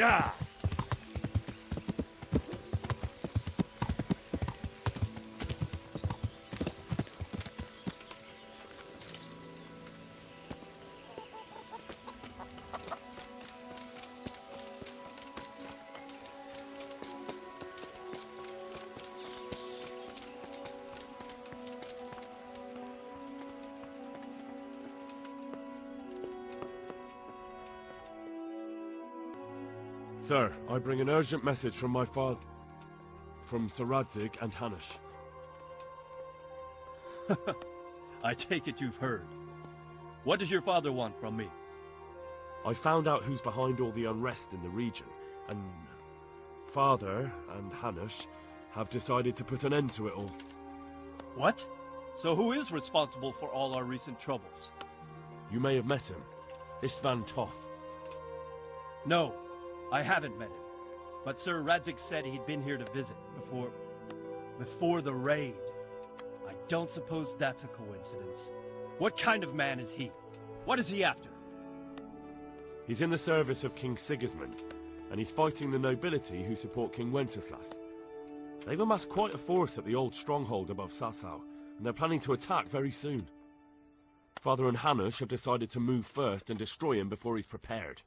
Yeah! Sir, I bring an urgent message from my father, from Sir Radzig and Hanush. I take it you've heard. What does your father want from me? I found out who's behind all the unrest in the region, and Father and Hanush have decided to put an end to it all. What? So who is responsible for all our recent troubles? You may have met him, Istvan Toth. No, I haven't met him. But Sir Radzig said he'd been here to visit before the raid. I don't suppose that's a coincidence. What kind of man is he? What is he after? He's in the service of King Sigismund, and he's fighting the nobility who support King Wenceslas. They've amassed quite a force at the old stronghold above Sasau, and they're planning to attack very soon. Father and Hanush have decided to move first and destroy him before he's prepared.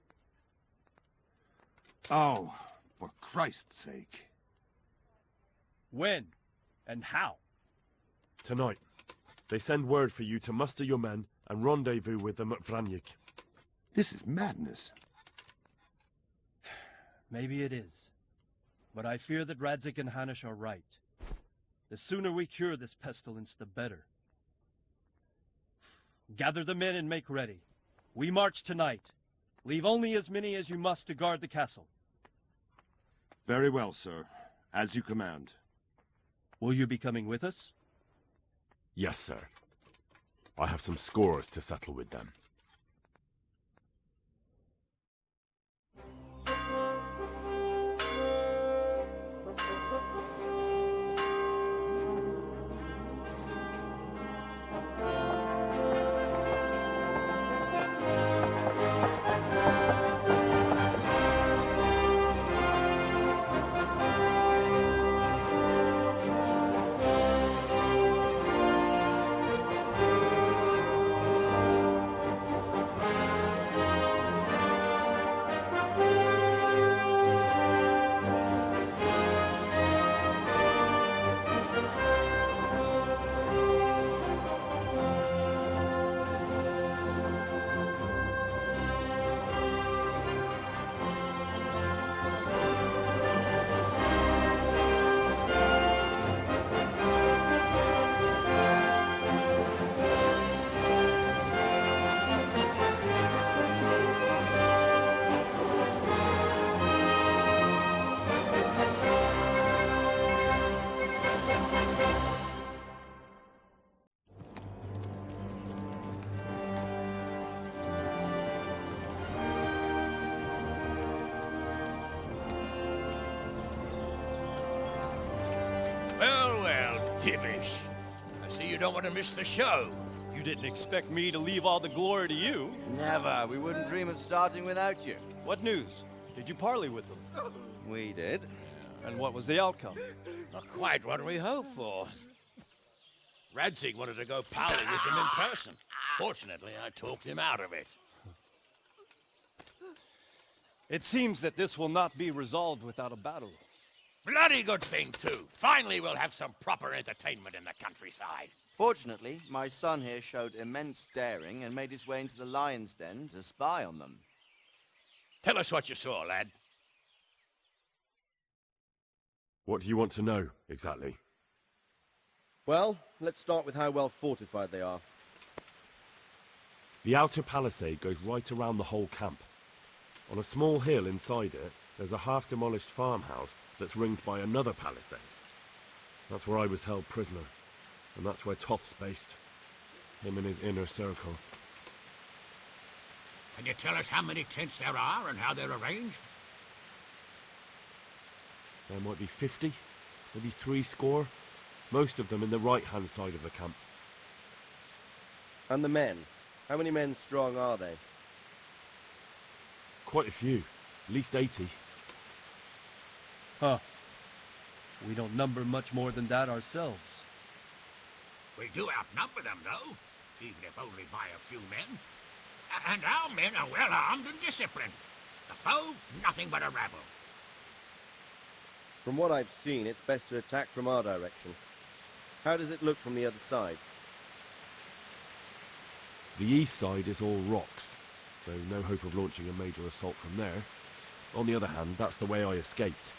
Oh, for Christ's sake. When? And how? Tonight. They send word for you to muster your men and rendezvous with them at Vranyik. This is madness. Maybe it is. But I fear that Radzig and Hanush are right. The sooner we cure this pestilence, the better. Gather the men and make ready. We march tonight. Leave only as many as you must to guard the castle. Very well, sir. As you command. Will you be coming with us? Yes, sir. I have some scores to settle with them. Divish. I see you don't want to miss the show. You didn't expect me to leave all the glory to you. Never. We wouldn't dream of starting without you. What news? Did you parley with them? We did. And what was the outcome? Not quite what we hoped for. Radzig wanted to go parley with him in person. Fortunately, I talked him out of it. It seems that this will not be resolved without a battle. Bloody good thing, too. Finally, we'll have some proper entertainment in the countryside. Fortunately, my son here showed immense daring and made his way into the lion's den to spy on them. Tell us what you saw, lad. What do you want to know, exactly? Well, let's start with how well fortified they are. The outer palisade goes right around the whole camp. On a small hill inside it, there's a half-demolished farmhouse that's ringed by another palisade. That's where I was held prisoner, and that's where Toth's based. Him and his inner circle. Can you tell us how many tents there are and how they're arranged? There might be 50, maybe 70. Most of them in the right-hand side of the camp. And the men? How many men strong are they? Quite a few, at least 80. Huh. We don't number much more than that ourselves. We do outnumber them, though, even if only by a few men. And our men are well armed and disciplined. The foe, nothing but a rabble. From what I've seen, it's best to attack from our direction. How does it look from the other sides? The east side is all rocks, so no hope of launching a major assault from there. On the other hand, that's the way I escaped.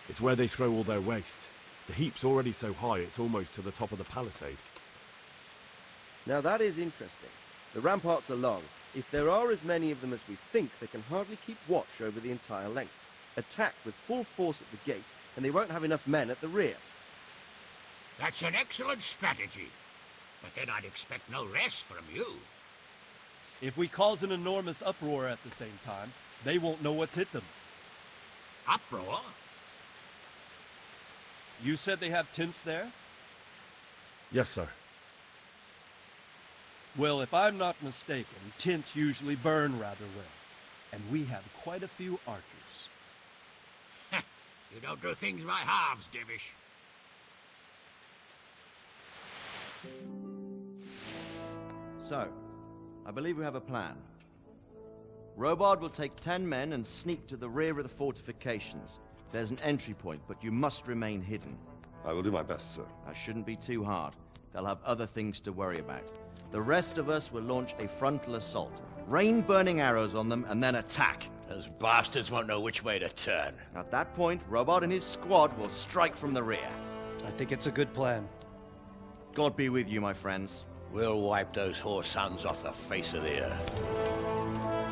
It's where they throw all their waste. The heap's already so high it's almost to the top of the palisade. Now that is interesting. The ramparts are long. If there are as many of them as we think, they can hardly keep watch over the entire length. Attack with full force at the gate, and they won't have enough men at the rear. That's an excellent strategy. But then I'd expect no rest from you. If we cause an enormous uproar at the same time, they won't know what's hit them. Uproar? You said they have tents there? Yes, sir. Well, if I'm not mistaken, tents usually burn rather well. And we have quite a few archers. You don't do things by halves, Divish. So, I believe we have a plan. Robard will take 10 men and sneak to the rear of the fortifications. There's an entry point, but you must remain hidden. I will do my best, sir. That shouldn't be too hard. They'll have other things to worry about. The rest of us will launch a frontal assault. Rain burning arrows on them and then attack. Those bastards won't know which way to turn. At that point, Robard and his squad will strike from the rear. I think it's a good plan. God be with you, my friends. We'll wipe those whore sons off the face of the earth.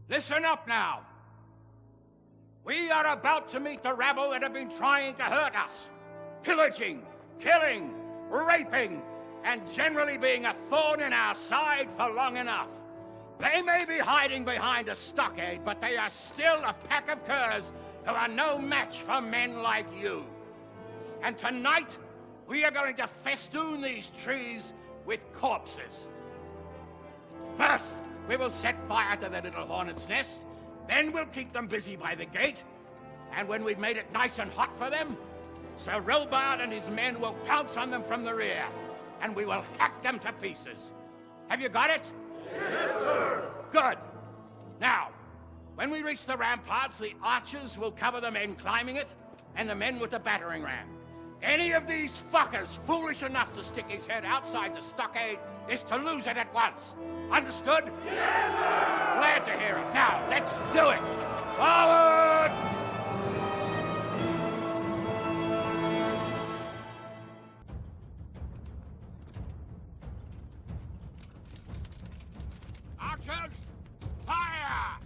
Listen up now. We are about to meet the rabble that have been trying to hurt us. Pillaging, killing, raping, and generally being a thorn in our side for long enough. They may be hiding behind a stockade, but they are still a pack of curs who are no match for men like you. And tonight, we are going to festoon these trees with corpses. First, we will set fire to their little hornet's nest. Then we'll keep them busy by the gate. And when we've made it nice and hot for them, Sir Robard and his men will pounce on them from the rear. And we will hack them to pieces. Have you got it? Yes, sir! Good. Now, when we reach the ramparts, the archers will cover the men climbing it, and the men with the battering ram. Any of these fuckers foolish enough to stick his head outside the stockade is to lose it at once. Understood? Yes, sir! Glad to hear it. Now, let's do it! Forward! Archers, fire!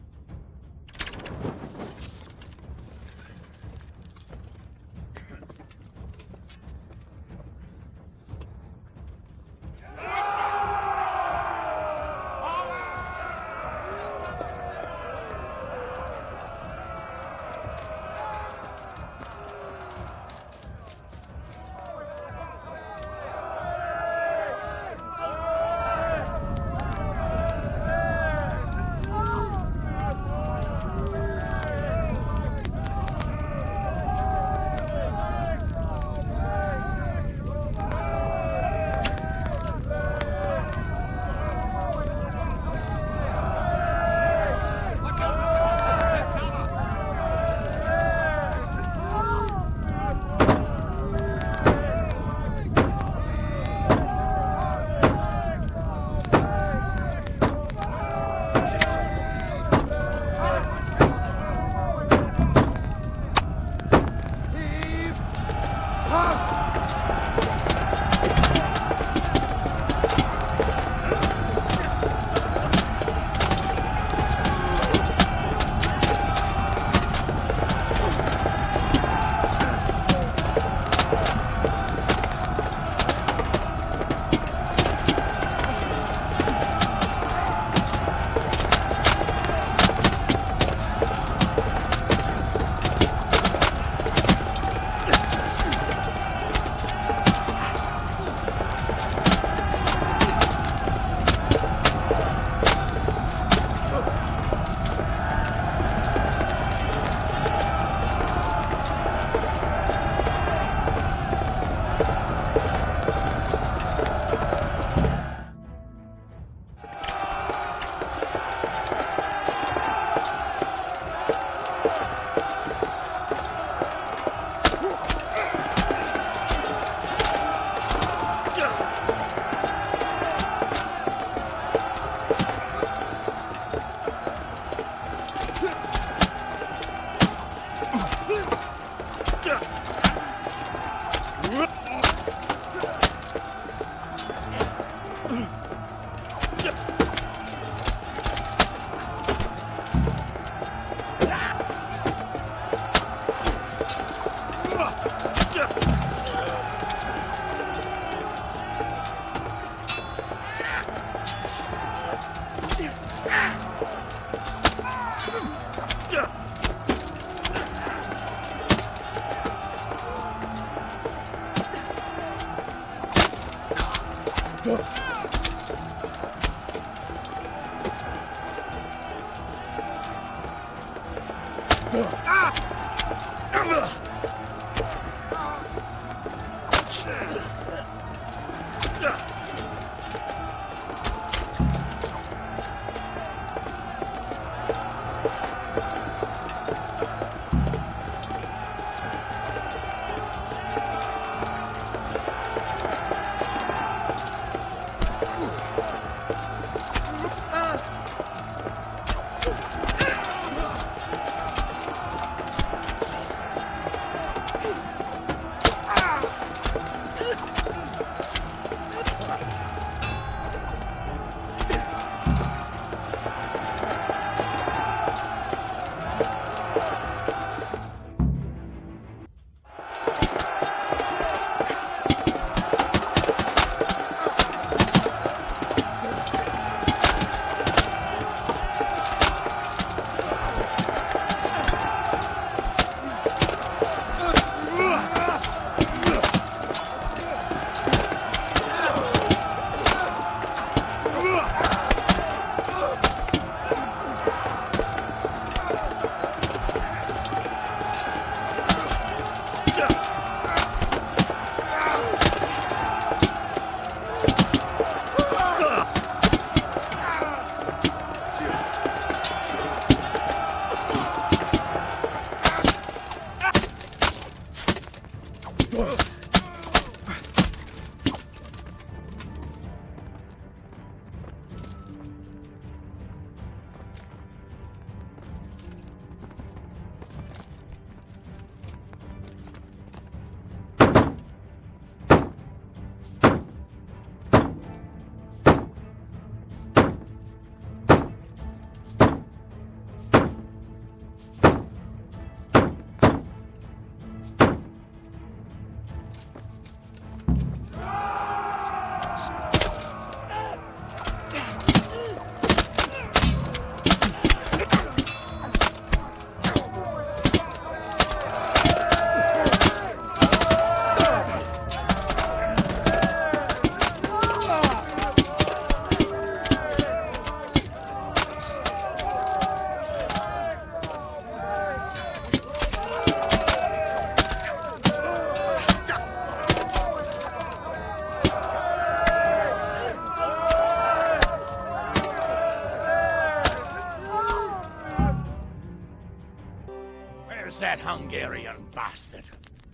that Hungarian bastard?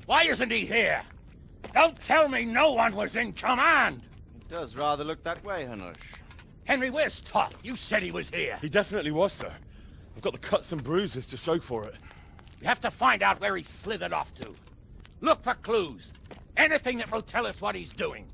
Why isn't he here? Don't tell me no one was in command! It does rather look that way, Hanush. Henry, where's Top? You said he was here. He definitely was, sir. I've got the cuts and bruises to show for it. We have to find out where he slithered off to. Look for clues. Anything that will tell us what he's doing.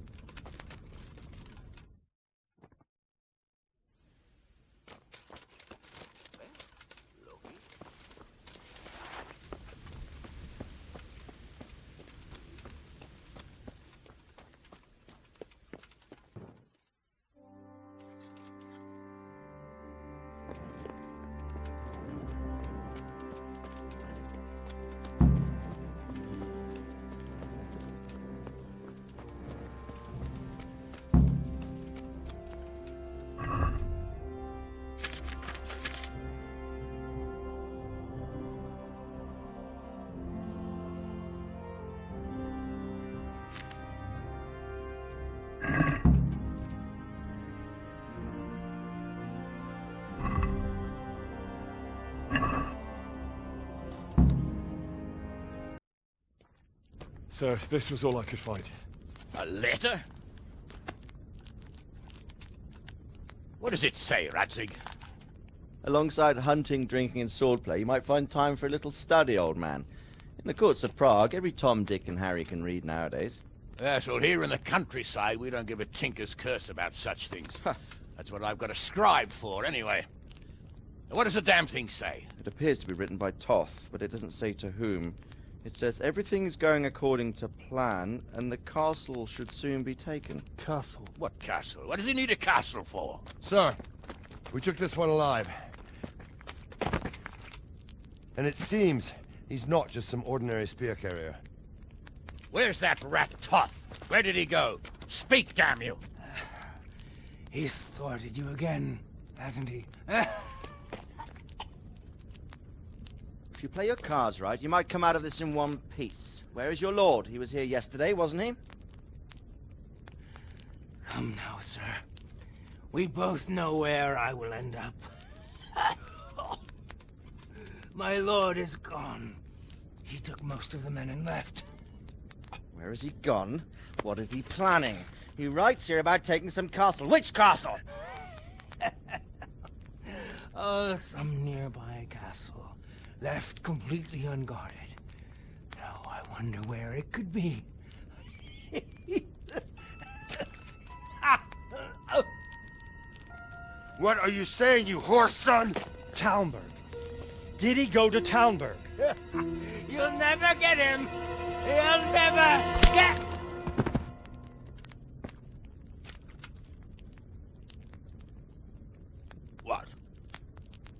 Sir, this was all I could find. A letter? What does it say, Radzig? Alongside hunting, drinking, and swordplay, you might find time for a little study, old man. In the courts of Prague, every Tom, Dick, and Harry can read nowadays. Yes, well, here in the countryside, we don't give a tinker's curse about such things. That's what I've got a scribe for, anyway. What does the damn thing say? It appears to be written by Toth, but it doesn't say to whom. It says everything's going according to plan, and the castle should soon be taken. Castle. What castle? What does he need a castle for? Sir, we took this one alive. And it seems he's not just some ordinary spear carrier. Where's that rat Toth? Where did he go? Speak, damn you! He's thwarted you again, hasn't he? If you play your cards right, you might come out of this in one piece. Where is your lord? He was here yesterday, wasn't he? Come now, sir. We both know where I will end up. My lord is gone. He took most of the men and left. Where has he gone? What is he planning? He writes here about taking some castle. Which castle? Oh, some nearby castle. Left completely unguarded. Now I wonder where it could be. What are you saying, you horse son? Talmberg. Did he go to Talmberg? You'll never get him! You'll never get... What?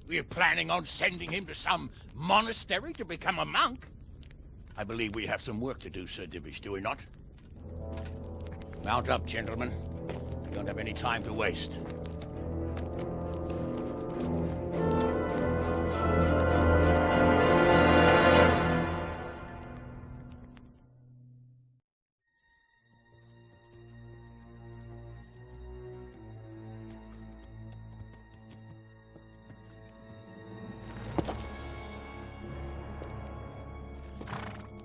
We're planning on sending him to some monastery to become a monk? I believe we have some work to do, Sir Divish, do we not? Mount up, gentlemen. We don't have any time to waste.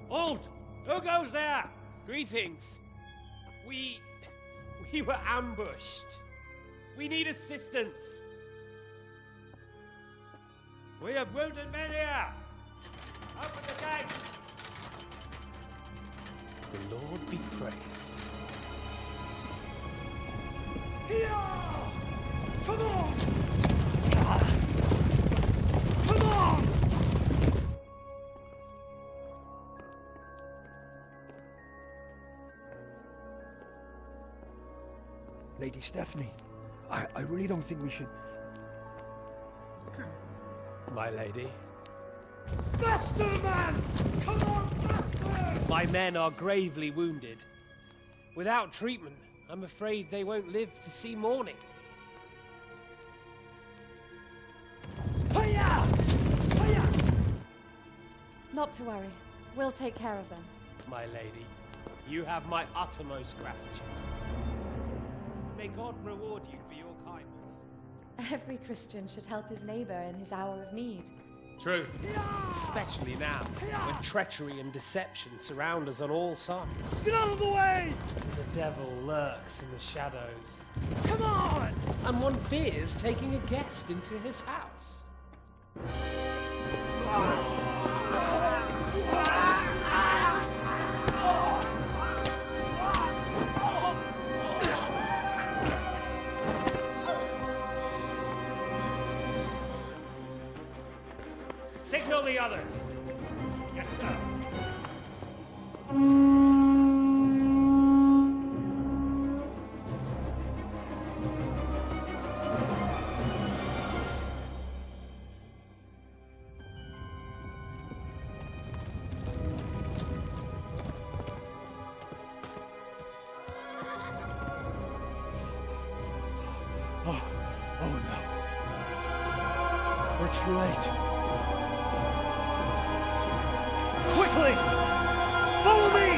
Halt! Who goes there? Greetings. We were ambushed. We need assistance. We have wounded men here. Open the gate. The Lord be praised. Here! Come on! Come on! Lady Stephanie, I really don't think we should... My lady. Faster, man! Come on, faster! My men are gravely wounded. Without treatment, I'm afraid they won't live to see morning. Hiya! Hiya! Not to worry. We'll take care of them. My lady, you have my uttermost gratitude. May God reward you for your kindness. Every Christian should help his neighbor in his hour of need. True. Especially now, when treachery and deception surround us on all sides. Get out of the way! The devil lurks in the shadows. Come on! And one fears taking a guest into his house. Signal the others. Yes, sir. Oh no. We're too late. Quickly! Follow me!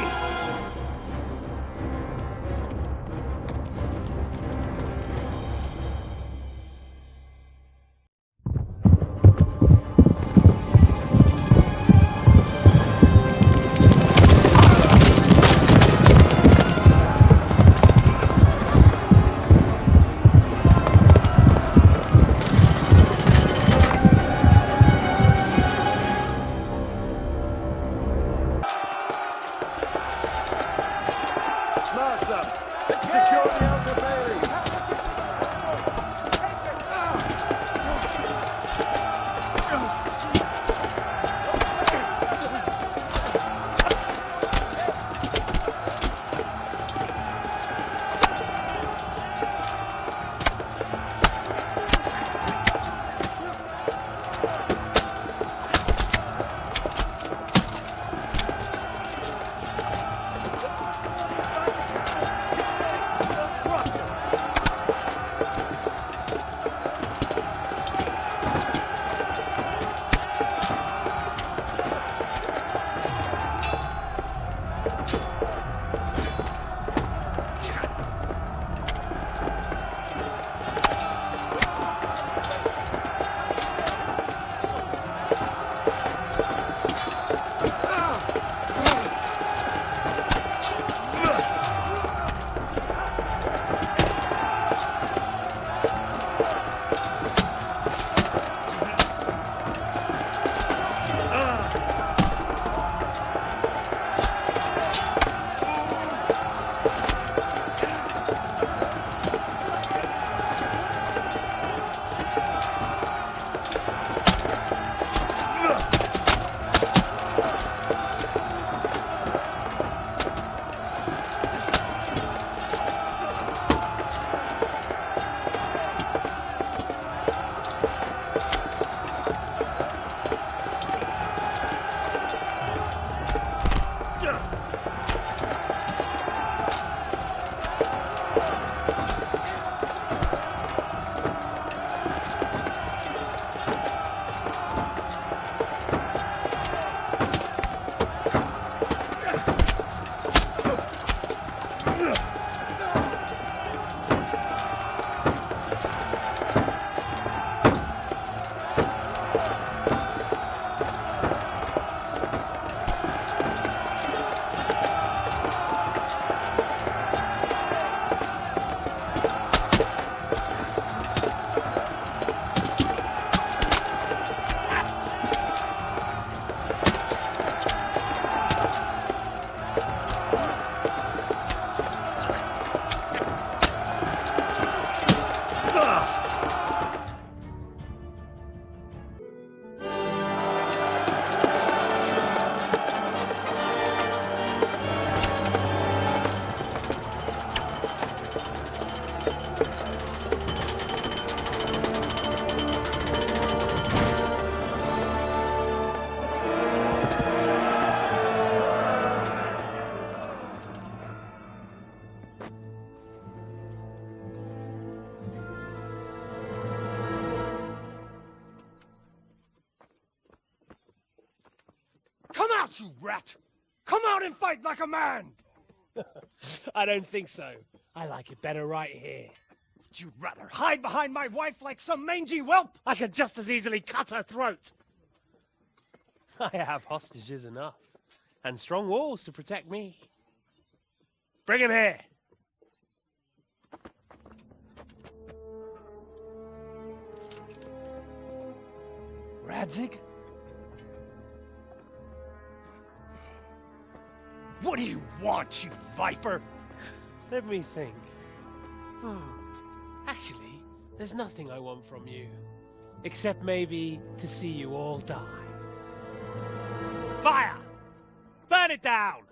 out, you rat! Come out and fight like a man! I don't think so. I like it better right here. Would you rather hide behind my wife like some mangy whelp? I could just as easily cut her throat. I have hostages enough, and strong walls to protect me. Bring him here. Radzig? What do you want, you viper? Let me think. Actually, there's nothing I want from you. Except maybe to see you all die. Fire! Burn it down!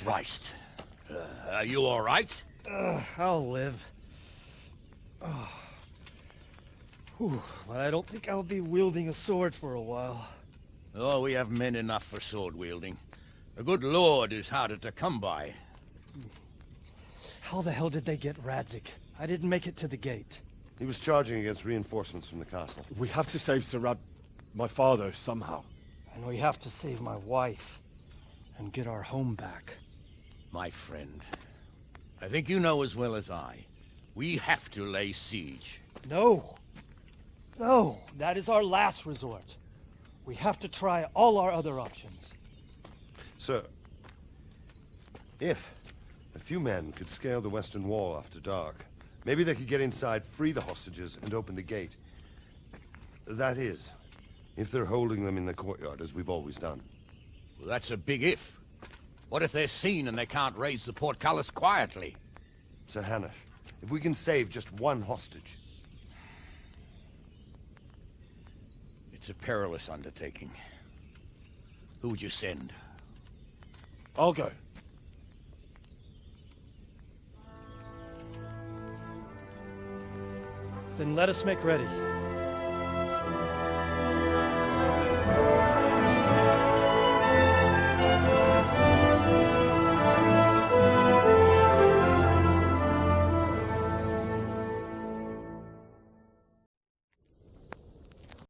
Christ. Are you all right? I'll live. Whew, but I don't think I'll be wielding a sword for a while. Oh, we have men enough for sword wielding. The good Lord is harder to come by. How the hell did they get Radzig? I didn't make it to the gate. He was charging against reinforcements from the castle. We have to save Sir my father, somehow. And we have to save my wife. And get our home back. My friend, I think you know as well as I. We have to lay siege. No! No! That is our last resort. We have to try all our other options. Sir, if a few men could scale the western wall after dark, maybe they could get inside, free the hostages, and open the gate. That is, if they're holding them in the courtyard, as we've always done. Well, that's a big if. What if they're seen and they can't raise the portcullis quietly? Sir Hanush, if we can save just one hostage... It's a perilous undertaking. Who would you send? I'll go. Then let us make ready.